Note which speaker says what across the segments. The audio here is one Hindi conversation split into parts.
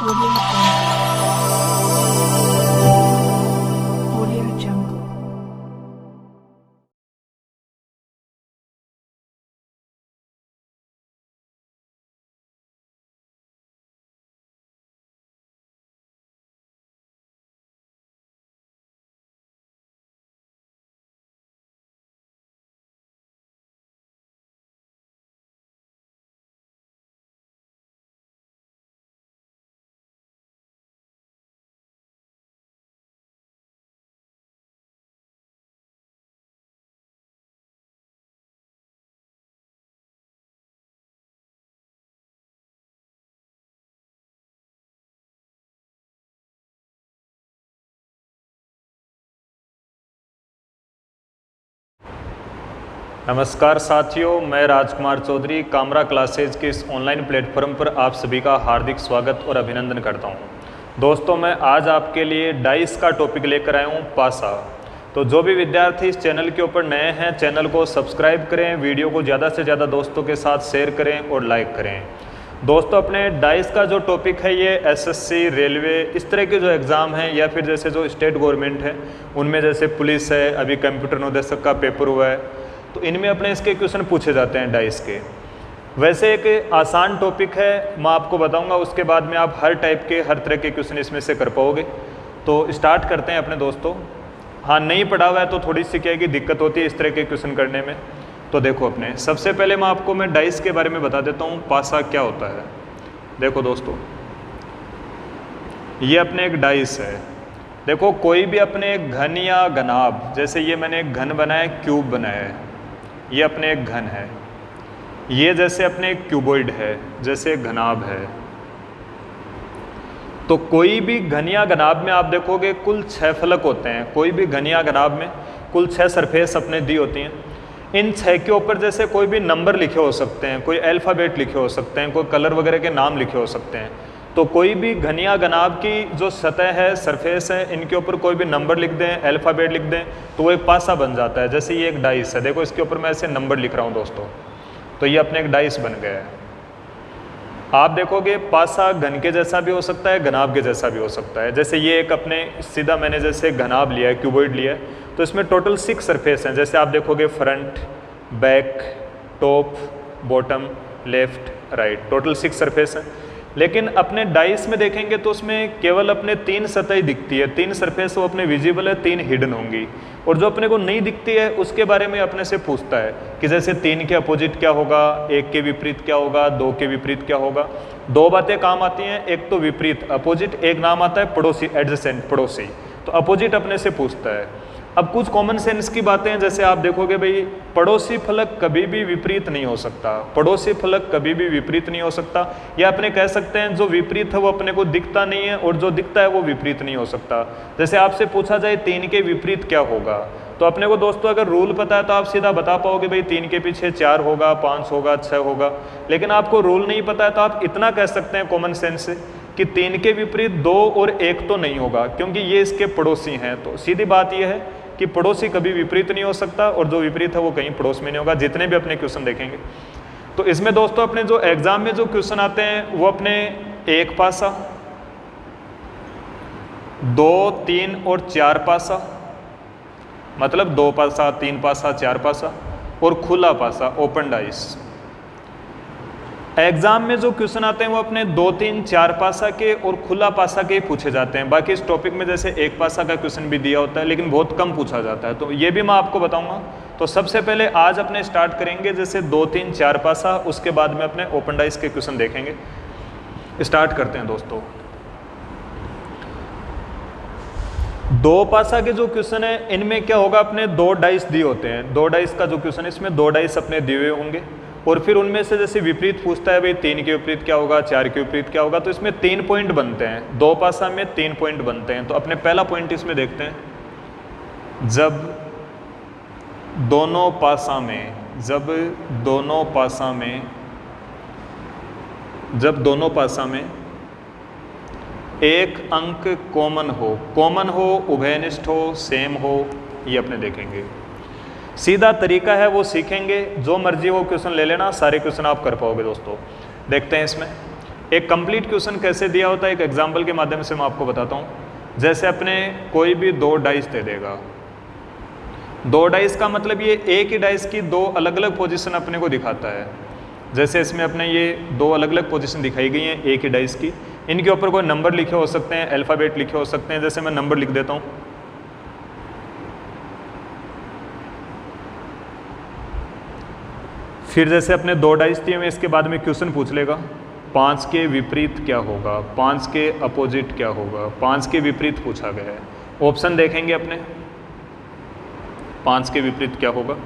Speaker 1: Audio Jungle. Audio Jungle.
Speaker 2: नमस्कार साथियों, मैं राजकुमार चौधरी कामरा क्लासेज के इस ऑनलाइन प्लेटफॉर्म पर आप सभी का हार्दिक स्वागत और अभिनंदन करता हूं। दोस्तों, मैं आज आपके लिए डाइस का टॉपिक लेकर आया हूं, पासा। तो जो भी विद्यार्थी इस चैनल के ऊपर नए हैं, चैनल को सब्सक्राइब करें, वीडियो को ज़्यादा से ज़्यादा दोस्तों के साथ शेयर करें और लाइक करें। दोस्तों, अपने डाइस का जो टॉपिक है ये एसएससी, रेलवे, इस तरह के जो एग्ज़ाम हैं या फिर जैसे जो स्टेट गवर्नमेंट है उनमें, जैसे पुलिस है, अभी कंप्यूटर निदेशक का पेपर हुआ है, तो इनमें अपने इसके क्वेश्चन पूछे जाते हैं डाइस के। वैसे एक आसान टॉपिक है, मैं आपको बताऊंगा, उसके बाद में आप हर टाइप के, हर तरह के क्वेश्चन इसमें से कर पाओगे। तो स्टार्ट करते हैं अपने दोस्तों। हाँ, नहीं पढ़ा हुआ है तो थोड़ी सी क्या है कि दिक्कत होती है इस तरह के क्वेश्चन करने में। तो देखो, अपने सबसे पहले मैं डाइस के बारे में बता देता हूँ, पासा क्या होता है। देखो दोस्तों, ये अपने एक डाइस है। देखो, कोई भी अपने एक घन या घनाभ, जैसे ये मैंने एक घन बनाया, क्यूब बनाया है, ये अपने एक घन है। ये जैसे अपने एक क्यूबॉइड है, जैसे एक घनाभ है। तो कोई भी घन या घनाभ में आप देखोगे कुल 6 फलक होते हैं। कोई भी घन या घनाभ में कुल 6 सरफेस अपने दी होती हैं। इन 6 के ऊपर जैसे कोई भी नंबर लिखे हो सकते हैं, कोई अल्फ़ाबेट लिखे हो सकते हैं, कोई कलर वगैरह के नाम लिखे हो सकते हैं। तो कोई भी घन या घनाभ की जो सतह है, सरफेस है, इनके ऊपर कोई भी नंबर लिख दें, अल्फ़ाबेट लिख दें, तो वो एक पासा बन जाता है। जैसे ये एक डाइस है, देखो इसके ऊपर मैं ऐसे नंबर लिख रहा हूँ दोस्तों, तो ये अपने एक डाइस बन गया है। आप देखोगे पासा घन के जैसा भी हो सकता है, घनाभ के जैसा भी हो सकता है। जैसे ये एक अपने सीधा मैंने जैसे घनाभ लिया है, क्यूबॉइड लिया है, तो इसमें टोटल 6 सरफेस हैं। जैसे आप देखोगे front, back, top, bottom, left, right, total 6 surface हैं। लेकिन अपने डाइस में देखेंगे तो उसमें केवल अपने 3 सतह दिखती है, 3 सरफेस वो अपने विजिबल है, 3 हिडन होंगी। और जो अपने को नहीं दिखती है उसके बारे में अपने से पूछता है कि जैसे 3 के अपोजिट क्या होगा, 1 के विपरीत क्या होगा, 2 के विपरीत क्या होगा। 2 बातें काम आती हैं, एक तो विपरीत अपोजिट, एक नाम आता है पड़ोसी, एडजेसेंट, पड़ोसी। तो अपोजिट अपने से पूछता है। अब कुछ कॉमन सेंस की बातें हैं, जैसे आप देखोगे भाई, पड़ोसी फलक कभी भी विपरीत नहीं हो सकता, पड़ोसी फलक कभी भी विपरीत नहीं हो सकता। या अपने कह सकते हैं जो विपरीत है वो अपने को दिखता नहीं है और जो दिखता है वो विपरीत नहीं हो सकता। जैसे आपसे पूछा जाए 3 के विपरीत क्या होगा, तो अपने को दोस्तों अगर रूल पता है तो आप सीधा बता पाओगे भाई 3 के पीछे 4 होगा, 5 होगा, 6 होगा। लेकिन आपको रूल नहीं पता है तो आप इतना कह सकते हैं कॉमन सेंस से कि 3 के विपरीत 2 और 1 तो नहीं होगा, क्योंकि ये इसके पड़ोसी हैं। तो सीधी बात यह है कि पड़ोसी कभी विपरीत नहीं हो सकता और जो विपरीत है वो कहीं पड़ोस में नहीं होगा, जितने भी अपने क्वेश्चन देखेंगे। तो इसमें दोस्तों अपने जो एग्जाम में जो क्वेश्चन आते हैं वो अपने 1 पासा, 2, 3 और 4 पासा, मतलब 2 पासा, 3 पासा, 4 पासा और खुला पासा, ओपन डाइस। एग्जाम में जो क्वेश्चन आते हैं वो अपने 2, 3, 4 पासा के और खुला पासा के पूछे जाते हैं। बाकी इस टॉपिक में जैसे 1 पासा का क्वेश्चन भी दिया होता है, लेकिन बहुत कम पूछा जाता है, तो ये भी मैं आपको बताऊंगा। तो सबसे पहले आज अपने स्टार्ट करेंगे जैसे 2, 3, 4 पासा, उसके बाद में अपने ओपन डाइस के क्वेश्चन देखेंगे। स्टार्ट करते हैं दोस्तों। 2 पासा के जो क्वेश्चन है इनमें क्या होगा, अपने 2 डाइस दिए होते हैं। 2 डाइस का जो क्वेश्चन है इसमें 2 डाइस अपने दिए हुए होंगे और फिर उनमें से जैसे विपरीत पूछता है भाई 3 के विपरीत क्या होगा, 4 के विपरीत क्या होगा, तो इसमें 3 पॉइंट बनते हैं। 2 पासा में 3 पॉइंट बनते हैं। तो अपने पहला पॉइंट इसमें देखते हैं, जब दोनों पासा में, जब दोनों पासा में एक अंक कॉमन हो, उभयनिष्ठ हो, सेम हो, ये अपने देखेंगे। सीधा तरीका है, वो सीखेंगे, जो मर्जी वो क्वेश्चन ले लेना, सारे क्वेश्चन आप कर पाओगे दोस्तों। देखते हैं इसमें एक कंप्लीट क्वेश्चन कैसे दिया होता है, एक एग्जाम्पल के माध्यम से मैं आपको बताता हूँ। जैसे अपने कोई भी 2 डाइस दे देगा, 2 डाइस का मतलब ये एक ही डाइस की 2 अलग अलग पोजीशन अपने को दिखाता है। जैसे इसमें अपने ये 2 अलग अलग पोजीशन दिखाई गई हैं एक ही डाइस की, इनके ऊपर कोई नंबर लिखे हो सकते हैं, अल्फ़ाबेट लिखे हो सकते हैं। जैसे मैं नंबर लिख देता हूँ, फिर जैसे अपने 2 डाइस दिए हुए, इसके बाद में क्वेश्चन पूछ लेगा 5 के विपरीत क्या होगा, 5 के अपोजिट क्या होगा, 5 के विपरीत पूछा गया है। ऑप्शन देखेंगे अपने, 5 के विपरीत क्या होगा,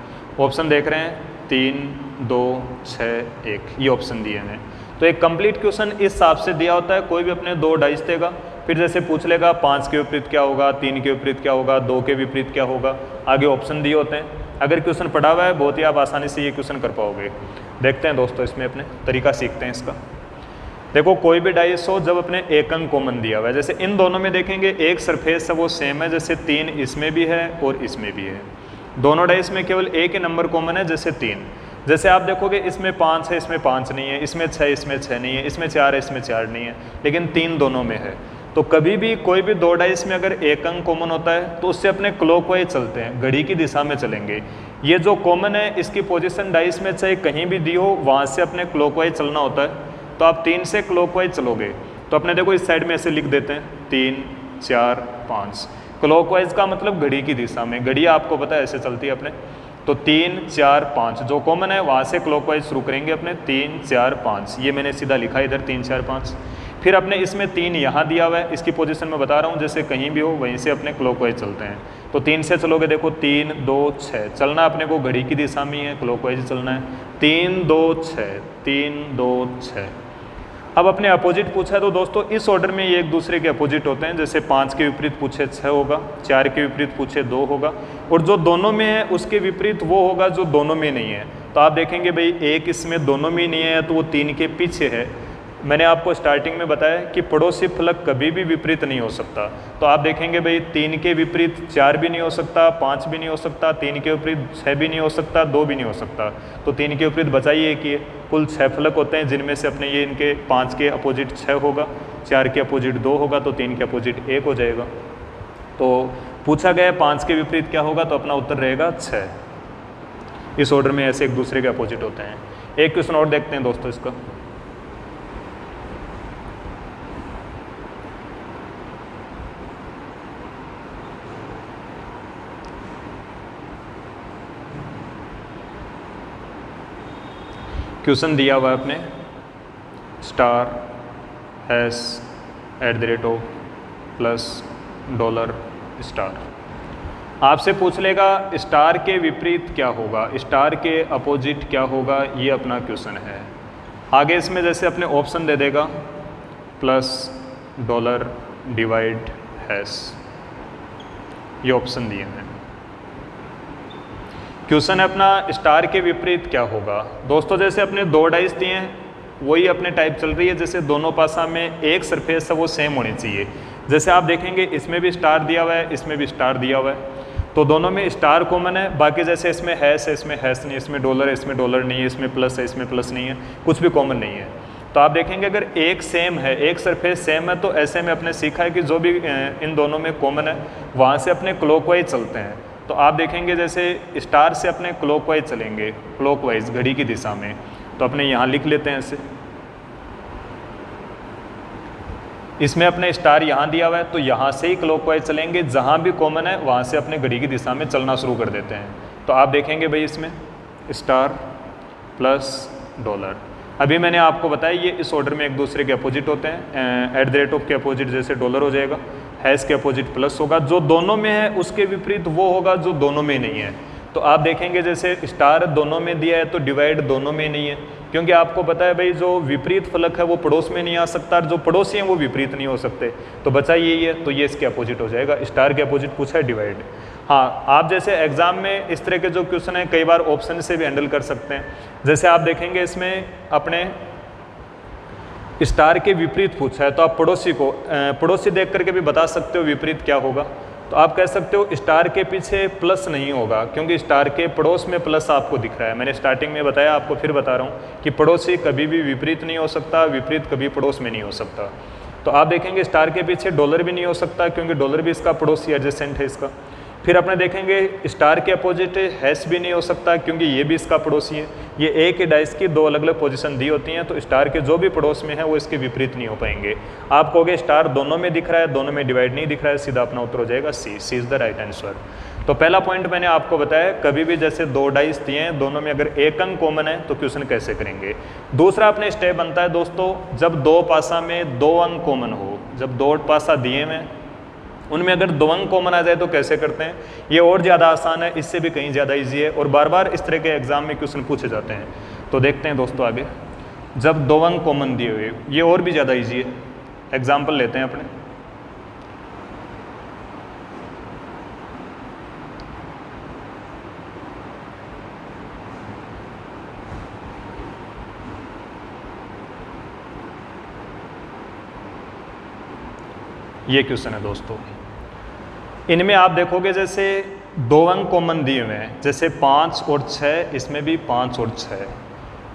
Speaker 2: ऑप्शन देख रहे हैं 3, 2, 6, 1, ये ऑप्शन दिए हैं। तो एक कंप्लीट क्वेश्चन इस हिसाब से दिया होता है। कोई भी अपने 2 डाइस देगा, फिर जैसे पूछ लेगा 5 के विपरीत क्या होगा, 3 के विपरीत क्या होगा, 2 के विपरीत क्या होगा, आगे ऑप्शन दिए होते हैं। अगर क्वेश्चन पढ़ा हुआ है बहुत ही आप आसानी से ये क्वेश्चन कर पाओगे। देखते हैं दोस्तों, इसमें अपने तरीका सीखते हैं इसका। देखो कोई भी डाइस हो, जब अपने एक अंक कॉमन दिया हुआ है, जैसे इन दोनों में देखेंगे एक सरफेस है वो सेम है, जैसे 3 इसमें भी है और इसमें भी है। दोनों डाइस में केवल एक ही नंबर कॉमन है, जैसे 3। जैसे आप देखोगे इसमें 5 है, इसमें 5 नहीं है, इसमें 6, इसमें 6 नहीं है, इसमें 4 है, इसमें 4 नहीं है, लेकिन 3 दोनों में है। तो कभी भी कोई भी 2 डाइस में अगर एक अंक कॉमन होता है तो उससे अपने क्लॉकवाइज चलते हैं, घड़ी की दिशा में चलेंगे। ये जो कॉमन है इसकी पोजीशन डाइस में चाहे कहीं भी दी हो, वहाँ से अपने क्लॉकवाइज चलना होता है। तो आप 3 से क्लॉकवाइज चलोगे तो अपने देखो इस साइड में ऐसे लिख देते हैं 3, 4, 5। क्लॉकवाइज का मतलब घड़ी की दिशा में, घड़ी आपको पता है ऐसे चलती है अपने। तो 3, 4, 5 जो कॉमन है वहाँ से क्लॉकवाइज शुरू करेंगे अपने, 3, 4, 5। ये मैंने सीधा लिखा इधर 3, 4, 5। फिर अपने इसमें 3 यहाँ दिया हुआ है, इसकी पोजीशन में बता रहा हूँ, जैसे कहीं भी हो वहीं से अपने क्लॉकवाइज चलते हैं। तो 3 से चलोगे, देखो 3, 2, 6 चलना अपने को घड़ी की दिशा में है, क्लॉकवाइज चलना है। 3, 2, 6, 3, 2, 6। अब अपने अपोजिट पूछा है तो दोस्तों इस ऑर्डर में ये एक दूसरे के अपोजिट होते हैं। जैसे 5 के विपरीत पूछे 6 होगा, 4 के विपरीत पूछे 2 होगा, और जो दोनों में है उसके विपरीत वो होगा जो दोनों में नहीं है। तो आप देखेंगे भाई एक इसमें दोनों में नहीं है तो वो 3 के पीछे है। मैंने आपको स्टार्टिंग में बताया कि पड़ोसी फलक कभी भी विपरीत नहीं हो सकता। तो आप देखेंगे भाई 3 के विपरीत 4 भी नहीं हो सकता, 5 भी नहीं हो सकता, 3 के विपरीत 6 भी नहीं हो सकता, 2 भी नहीं हो सकता। तो 3 के विपरीत बचाइए एक ही है। कुल 6 फलक होते हैं जिनमें से अपने ये इनके 5 के अपोजिट 6 होगा, 4 के अपोजिट 2 होगा, तो 3 के अपोजिट 1 हो जाएगा। तो पूछा गया 5 के विपरीत क्या होगा, तो अपना उत्तर रहेगा 6। इस ऑर्डर में ऐसे एक दूसरे के अपोजिट होते हैं। एक क्वेश्चन और देखते हैं दोस्तों इसका। क्वेश्चन दिया हुआ है अपने star hash @ plus dollar star. आपसे पूछ लेगा स्टार के विपरीत क्या होगा, स्टार के अपोजिट क्या होगा, ये अपना क्वेश्चन है। आगे इसमें जैसे अपने ऑप्शन दे देगा प्लस डॉलर डिवाइड हैश, ये ऑप्शन दिए हैं। क्वेश्चन है अपना स्टार के विपरीत क्या होगा। दोस्तों जैसे अपने 2 डाइस दिए हैं वही अपने टाइप चल रही है, जैसे दोनों पासा में एक सरफेस है वो सेम होनी चाहिए। जैसे आप देखेंगे इसमें भी स्टार दिया हुआ है, इसमें भी स्टार दिया हुआ है, तो दोनों में स्टार कॉमन है। बाकी जैसे इसमें हैश है, इसमें हैश नहीं है, इसमें डॉलर है, इसमें डॉलर नहीं है, इसमें प्लस है, इसमें प्लस नहीं है, कुछ भी कॉमन नहीं है। तो आप देखेंगे अगर एक सेम है, एक सरफेस सेम है, तो ऐसे में अपने सीखा है कि जो भी इन दोनों में कॉमन है वहाँ से अपने क्लॉकवाइज चलते हैं। तो आप देखेंगे जैसे स्टार से अपने क्लॉकवाइज चलेंगे, क्लॉकवाइज घड़ी की दिशा में, तो अपने यहाँ लिख लेते हैं ऐसे। इसमें अपने स्टार यहाँ दिया हुआ है तो यहाँ से ही क्लॉकवाइज चलेंगे, जहाँ भी कॉमन है वहाँ से अपने घड़ी की दिशा में चलना शुरू कर देते हैं। तो आप देखेंगे भाई इसमें स्टार प्लस डॉलर, अभी मैंने आपको बताया ये इस ऑर्डर में एक दूसरे के अपोजिट होते हैं। @ के अपोजिट जैसे डॉलर हो जाएगा, हैश के अपोजिट प्लस होगा, जो दोनों में है उसके विपरीत वो होगा जो दोनों में नहीं है। तो आप देखेंगे जैसे स्टार दोनों में दिया है तो डिवाइड दोनों में नहीं है, क्योंकि आपको पता है भाई जो विपरीत फलक है वो पड़ोस में नहीं आ सकता और जो पड़ोसी हैं वो विपरीत नहीं हो सकते। तो बचा यही है, तो ये इसके अपोजिट हो जाएगा। स्टार के अपोजिट पूछा है डिवाइड। हाँ, आप जैसे एग्जाम में इस तरह के जो क्वेश्चन है कई बार ऑप्शन से भी हैंडल कर सकते हैं। जैसे आप देखेंगे इसमें अपने स्टार के विपरीत पूछा है तो आप पड़ोसी देख करके भी बता सकते हो विपरीत क्या होगा। तो आप कह सकते हो स्टार के पीछे प्लस नहीं होगा, क्योंकि स्टार के पड़ोस में प्लस आपको दिख रहा है। मैंने स्टार्टिंग में बताया, आपको फिर बता रहा हूँ कि पड़ोसी कभी भी विपरीत नहीं हो सकता, विपरीत कभी पड़ोस में नहीं हो सकता। तो आप देखेंगे स्टार के पीछे डॉलर भी नहीं हो सकता, क्योंकि डॉलर भी इसका पड़ोसी एडजेसेंट है इसका। फिर अपने देखेंगे स्टार के अपोजिट हैश भी नहीं हो सकता, क्योंकि ये भी इसका पड़ोसी है। ये एक ही डाइस की दो अलग अलग पोजीशन दी होती हैं, तो स्टार के जो भी पड़ोस में है वो इसके विपरीत नहीं हो पाएंगे। आप कहोगे स्टार दोनों में दिख रहा है, दोनों में डिवाइड नहीं दिख रहा है, सीधा अपना उत्तर हो जाएगा सी। सी इज़ द राइट आंसर। तो पहला पॉइंट मैंने आपको बताया, कभी भी जैसे दो डाइस दिए हैं, दोनों में अगर एक अंक कॉमन है तो क्वेश्चन कैसे करेंगे। दूसरा अपने स्टेप बनता है दोस्तों, जब दो पासा में दो अंक कॉमन हो, जब दो पासा दिए में उनमें अगर दो अंक कॉमन आ जाए तो कैसे करते हैं। ये और ज़्यादा आसान है, इससे भी कहीं ज़्यादा इजी है, और बार बार इस तरह के एग्जाम में क्वेश्चन पूछे जाते हैं। तो देखते हैं दोस्तों आगे, जब दो अंक कॉमन दिए हुए, ये और भी ज़्यादा इजी है। एग्जाम्पल लेते हैं अपने, ये क्वेश्चन है दोस्तों। इनमें आप देखोगे जैसे दो अंक कॉमन दिए हुए हैं, जैसे 5 और 6, इसमें भी 5 और 6।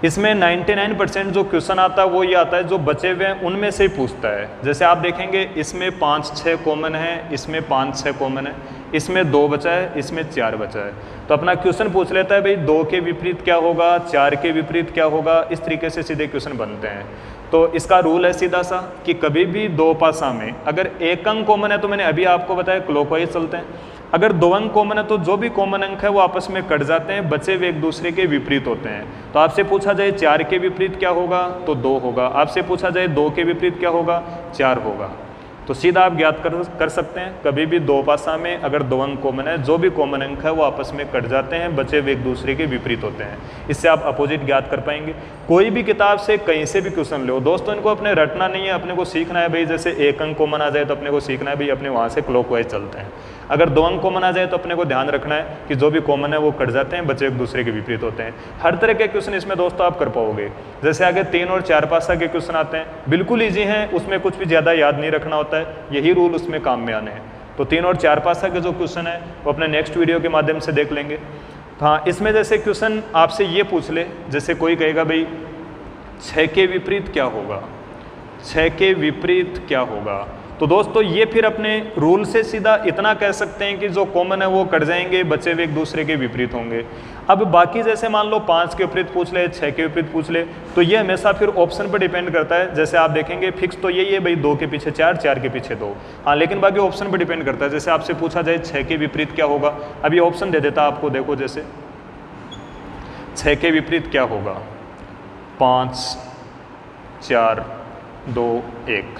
Speaker 2: इसमें 99% जो क्वेश्चन आता है वो ये आता है जो बचे हुए हैं उनमें से ही पूछता है। जैसे आप देखेंगे इसमें 5-6 कॉमन है, इसमें 5-6 कॉमन है, इसमें 2 बचा है, इसमें 4 बचा है। तो अपना क्वेश्चन पूछ लेता है भाई 2 के विपरीत क्या होगा, 4 के विपरीत क्या होगा। इस तरीके से सीधे क्वेश्चन बनते हैं। तो इसका रूल है सीधा सा कि कभी भी दो पासा में अगर एक अंक कॉमन है, तो मैंने अभी आपको बताया क्लॉकवाइज चलते हैं। अगर दो अंक कॉमन है तो जो भी कॉमन अंक है वो आपस में कट जाते हैं, बचे हुए एक दूसरे के विपरीत होते हैं। तो आपसे पूछा जाए 4 के विपरीत क्या होगा, तो 2 होगा। आपसे पूछा जाए 2 के विपरीत क्या होगा, 4 होगा। तो सीधा आप ज्ञात कर सकते हैं, कभी भी दो पासा में अगर दो अंक कॉमन है, जो भी कॉमन अंक है वो आपस में कट जाते हैं, बचे हुए एक दूसरे के विपरीत होते हैं। इससे आप अपोजिट ज्ञात कर पाएंगे। कोई भी किताब से कहीं से भी क्वेश्चन लो दोस्तों, इनको अपने रटना नहीं है, अपने को सीखना है भाई। जैसे एक अंक कॉमन आ जाए तो अपने को सीखना है भाई अपने वहाँ से क्लॉकवाइज चलते हैं। अगर दो अंक कॉमन आ जाए तो अपने को ध्यान रखना है कि जो भी कॉमन है वो कट जाते हैं, बचे एक दूसरे के विपरीत होते हैं। हर तरह के क्वेश्चन इसमें दोस्तों आप कर पाओगे। जैसे आगे 3 और 4 पासा के क्वेश्चन आते हैं, बिल्कुल ईजी हैं, उसमें कुछ भी ज़्यादा याद नहीं रखना होता है, यही रूल उसमें काम में आने हैं। तो 3 और 4 पासा के जो क्वेश्चन है वो अपने नेक्स्ट वीडियो के माध्यम से देख लेंगे। हाँ, इसमें जैसे क्वेश्चन आपसे ये पूछ ले, जैसे कोई कहेगा भाई 6 के विपरीत क्या होगा, 6 के विपरीत क्या होगा। तो दोस्तों ये फिर अपने रूल से सीधा इतना कह सकते हैं कि जो कॉमन है वो कट जाएंगे, बचे हुए एक दूसरे के विपरीत होंगे। अब बाकी जैसे मान लो 5 के विपरीत पूछ ले, 6 के विपरीत पूछ ले, तो ये हमेशा फिर ऑप्शन पर डिपेंड करता है। जैसे आप देखेंगे फिक्स तो यही है भाई 2 के पीछे 4, 4 के पीछे 2। हाँ, लेकिन बाकी ऑप्शन पर डिपेंड करता है। जैसे आपसे पूछा जाए 6 के विपरीत क्या होगा, अब ये ऑप्शन दे देता आपको, देखो जैसे 6 के विपरीत क्या होगा, 5 4 2 1।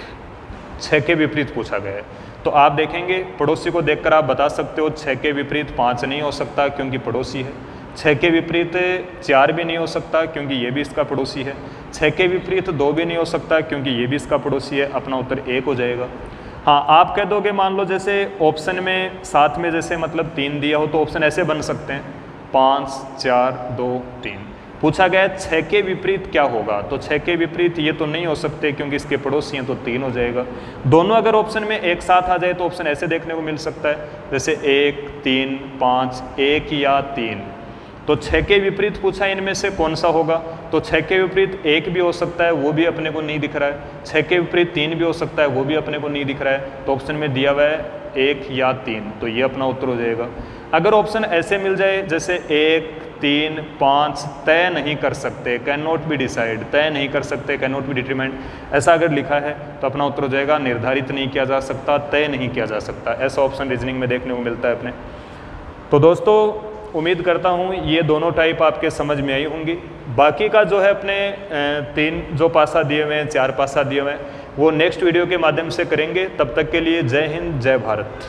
Speaker 2: 6 के विपरीत पूछा गया है। तो आप देखेंगे पड़ोसी को देखकर आप बता सकते हो 6 के विपरीत 5 नहीं हो सकता क्योंकि पड़ोसी है। 6 के विपरीत 4 भी नहीं हो सकता क्योंकि ये भी इसका पड़ोसी है। 6 के विपरीत 2 भी नहीं हो सकता क्योंकि ये भी इसका पड़ोसी है। अपना उत्तर 1 हो जाएगा। हाँ, आप कह दोगे मान लो जैसे ऑप्शन में साथ में जैसे मतलब 3 दिया हो तो ऑप्शन ऐसे बन सकते हैं 5 4 2 3। पूछा गया 6 के विपरीत क्या होगा, तो 6 के विपरीत ये तो नहीं हो सकते क्योंकि इसके पड़ोसी हैं, तो 3 हो जाएगा। दोनों अगर ऑप्शन में एक साथ आ जाए तो ऑप्शन ऐसे देखने को मिल सकता है जैसे 1 3 5 1 या 3। तो 6 के विपरीत पूछा इनमें से कौन सा होगा, तो 6 के विपरीत 1 भी हो सकता है, वो भी अपने को नहीं दिख रहा है। 6 के विपरीत 3 भी हो सकता है, वो भी अपने को नहीं दिख रहा है। तो ऑप्शन में दिया हुआ है 1 या 3, तो ये अपना उत्तर हो जाएगा। अगर ऑप्शन ऐसे मिल जाए जैसे 1 3 5 तय नहीं कर सकते, कैन नॉट बी डिसाइड, तय नहीं कर सकते, कैन नॉट बी डिटरमाइंड, ऐसा अगर लिखा है तो अपना उत्तर हो जाएगा निर्धारित नहीं किया जा सकता, तय नहीं किया जा सकता। ऐसा ऑप्शन रीजनिंग में देखने को मिलता है अपने। तो दोस्तों उम्मीद करता हूँ ये दोनों टाइप आपके समझ में आई होंगी। बाकी का जो है अपने 3 जो पासा दिए हुए हैं, 4 पासा दिए हुए हैं, वो नेक्स्ट वीडियो के माध्यम से करेंगे। तब तक के लिए जय हिंद, जय भारत।